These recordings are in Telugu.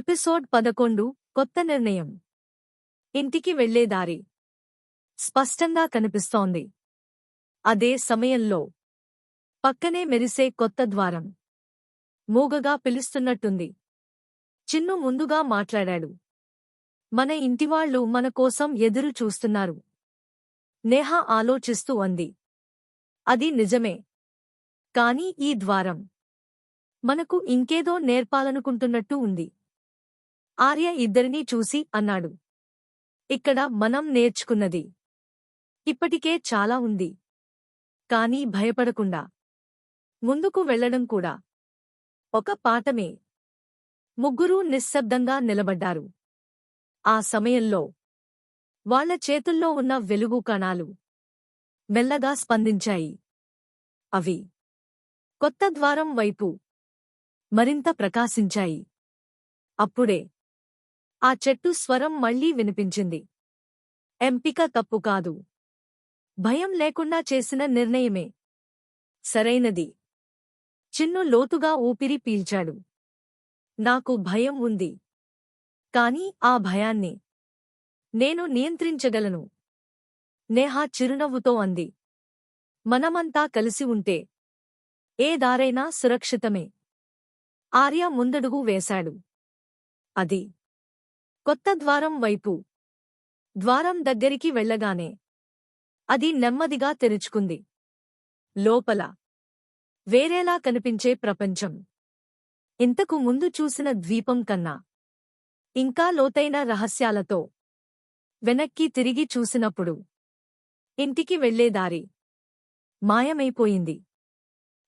ఎపిసోడ్ 11 కొత్త నిర్ణయం. ఇంటికి వెళ్లే దారి స్పష్టంగా కనిపిస్తోంది. అదే సమయంలో పక్కనే మెరిసే కొత్త ద్వారం మూగగా పిలుస్తున్నట్టుంది. చిన్ను ముందుగా మాట్లాడాడు. మన ఇంటివాళ్లు మన కోసం ఎదురు చూస్తున్నారు. నేహ ఆలోచిస్తూ అంది. అది నిజమే. కాని ఈ ద్వారం మనకు ఇంకేదో నేర్పాలనుకుంటున్నట్టు ఉంది. ఆర్య ఇద్దరినీ చూసి అన్నాడు. ఇక్కడ మనం నేర్చుకున్నది ఇప్పటికే చాలా ఉంది. కానీ భయపడకుండా ముందుకు వెళ్లడం కూడా ఒక పాఠమే. ముగ్గురూ నిశ్శబ్దంగా నిలబడ్డారు. ఆ సమయంలో వాళ్ల చేతుల్లో ఉన్న వెలుగు కణాలు మెల్లగా స్పందించాయి. అవి కొత్త ద్వారం వైపు మరింత ప్రకాశించాయి. అప్పుడే ఆ చెట్టు స్వరం మళ్లీ వినిపించింది. ఎంపిక తప్పు కాదు. భయం లేకుండా చేసిన నిర్ణయమే సరైనది. చిన్ను లోతుగా ఊపిరి పీల్చాడు. నాకు భయం ఉంది. కాని ఆ భయాన్ని నేను నియంత్రించగలను. నేహ చిరునవ్వుతో అంది. మనమంతా కలిసి ఉంటే ఏ దారైనా సురక్షితమే. ఆర్య ముందడుగు వేశాడు. అది కొత్త ద్వారం వైపు. ద్వారం దగ్గరికి వెళ్లగానే అది నెమ్మదిగా తెరుచుకుంది. లోపల వేరేలా కనిపించే ప్రపంచం ఇంతకు ముందు చూసిన ద్వీపం కన్నా ఇంకా లోతైన రహస్యాలతో. వెనక్కి తిరిగి చూసినప్పుడు ఇంటికి వెళ్లే దారి మాయమైపోయింది.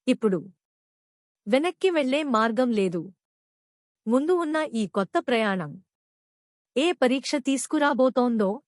ఇప్పుడు వెనక్కి వెళ్లే మార్గం లేదు. ముందు ఉన్న ఈ కొత్త ప్రయాణం ఏ పరీక్ష తీసుకురాబోతోందో